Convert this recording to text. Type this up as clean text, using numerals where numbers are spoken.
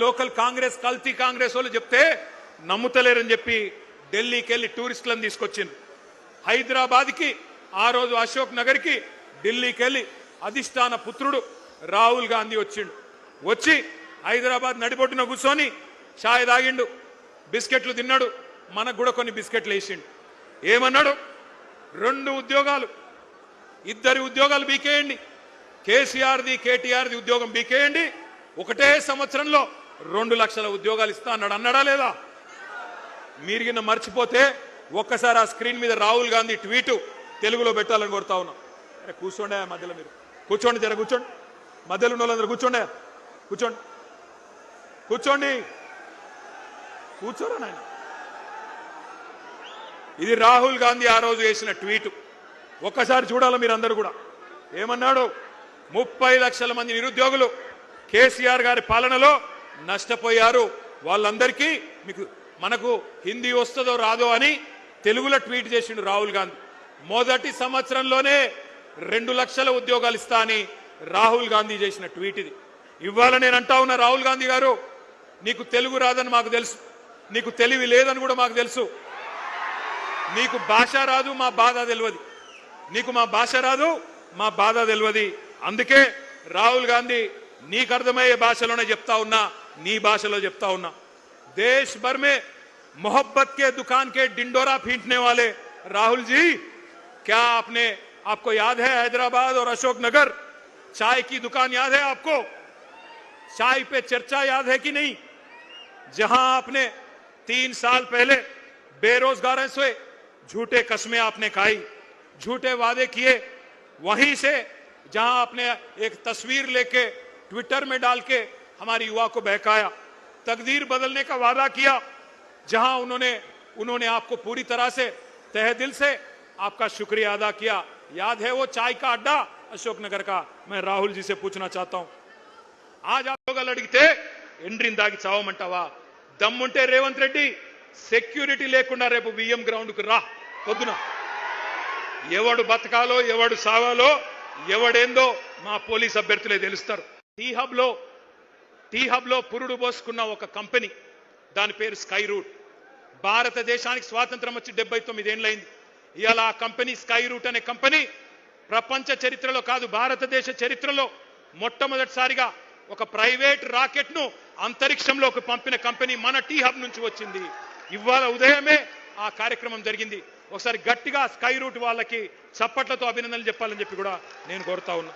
Local Congress కల్తీ కాంగ్రెస్ వాళ్ళు చెప్తే నమ్ముతలేరని చెప్పి ఢిల్లీకి వెళ్ళి టూరిస్టులను తీసుకొచ్చింది. హైదరాబాద్కి ఆ రోజు అశోక్ నగర్కి ఢిల్లీకి వెళ్ళి అధిష్టాన పుత్రుడు రాహుల్ గాంధీ వచ్చిండు. వచ్చి హైదరాబాద్ నడిబొట్టున కూర్చొని చాయ్ తాగిండు, బిస్కెట్లు తిన్నాడు, మనకు కూడా కొన్ని బిస్కెట్లు వేసిండు. ఏమన్నాడు? 2 ఉద్యోగాలు, 2 ఉద్యోగాలు బీకేయండి, కేసీఆర్ది కేటీఆర్ది ఉద్యోగం బీకేయండి, ఒకటే సంవత్సరంలో 2 లక్షల ఉద్యోగాలు ఇస్తా అన్నాడు. అన్నాడా లేదా? మీరు కింద మర్చిపోతే ఒక్కసారి ఆ స్క్రీన్ మీద రాహుల్ గాంధీ ట్వీటు తెలుగులో పెట్టాలని కోరుతా ఉన్నాం. అరే కూర్చోండి, మధ్యలో మీరు కూర్చోండి, జర కూర్చోండి, మధ్యలో ఉన్న వాళ్ళందరూ కూర్చోండి, కూర్చోండి, కూర్చోండి, కూర్చోరా నాయన. ఇది రాహుల్ గాంధీ ఆ రోజు వేసిన ట్వీటు. ఒక్కసారి చూడాలి మీరందరూ కూడా. ఏమన్నాడు? 30 లక్షల మంది నిరుద్యోగులు కేసీఆర్ గారి పాలనలో నష్టపోయారు, వాళ్ళందరికీ మనకు హిందీ వస్తుందో రాదో అని తెలుగులో ట్వీట్ చేసిండు రాహుల్ గాంధీ. మొదటి సంవత్సరంలోనే 2 లక్షల ఉద్యోగాలు ఇస్తా అని రాహుల్ గాంధీ చేసిన ట్వీట్ ఇది. ఇవాళ నేను అంటా ఉన్నా, రాహుల్ గాంధీ గారు, నీకు తెలుగు రాదని మాకు తెలుసు, నీకు తెలివి లేదని కూడా మాకు తెలుసు, నీకు భాష రాదు, మా బాధ తెలియదు, నీకు మా భాష రాదు, మా బాధ తెలియదు. అందుకే రాహుల్ గాంధీ నీకు అర్థమయ్యే భాషలోనే చెప్తా ఉన్నా, నీ భాషలో చెప్తా ఉన్నా. देश भर में मोहब्बत के दुकान के डिंडोरा पीटने वाले राहुल जी, क्या आपको याद है हैदराबाद और अशोक नगर चाय की दुकान याद है आपको? चाय पे चर्चा याद है कि नहीं? जहां आपने 3 साल पहले बेरोजगारों से झूठे कस्में आपने खाई, झूठे वादे किए, वहीं से जहां आपने एक तस्वीर लेके ट्विटर में डाल के हमारी युवा को बहकाया, तकदीर बदलने का वादा किया, जहां उन्होंने आपको पूरी तरह से तहे दिल से आपका शुक्रिया अदा किया. याद है वो चाय का अड्डा अशोक नगर का? मैं राहुल जी से पूछना चाहता हूं, आज आप लोग अड़गिते ఎండ్రిందాకి చావమంటావా? దమ్ముంటే రేవంత్ రెడ్డి సెక్యూరిటీ లేకుండా రేపు బిఎం గ్రౌండ్ కు రా పొద్దున. ఎవడు బతకాలో ఎవడు సావాలో ఎవడేందో మా పోలీస్ అభ్యర్థులే తెలుస్తారు. టీ హబ్ లో పురుడు పోసుకున్న ఒక కంపెనీ, దాని పేరు స్కై రూట్. భారతదేశానికి స్వాతంత్రం వచ్చి 79 ఏళ్ళైంది. ఇవాళ ఆ కంపెనీ స్కై రూట్ అనే కంపెనీ ప్రపంచ చరిత్రలో కాదు, భారతదేశ చరిత్రలో మొట్టమొదటిసారిగా ఒక ప్రైవేట్ రాకెట్ ను అంతరిక్షంలోకి పంపిన కంపెనీ మన టీ హబ్ నుంచి వచ్చింది. ఇవాళ ఉదయమే ఆ కార్యక్రమం జరిగింది. ఒకసారి గట్టిగా స్కై రూట్ వాళ్ళకి చప్పట్లతో అభినందనలు చెప్పాలని చెప్పి కూడా నేను కోరుతా ఉన్నా.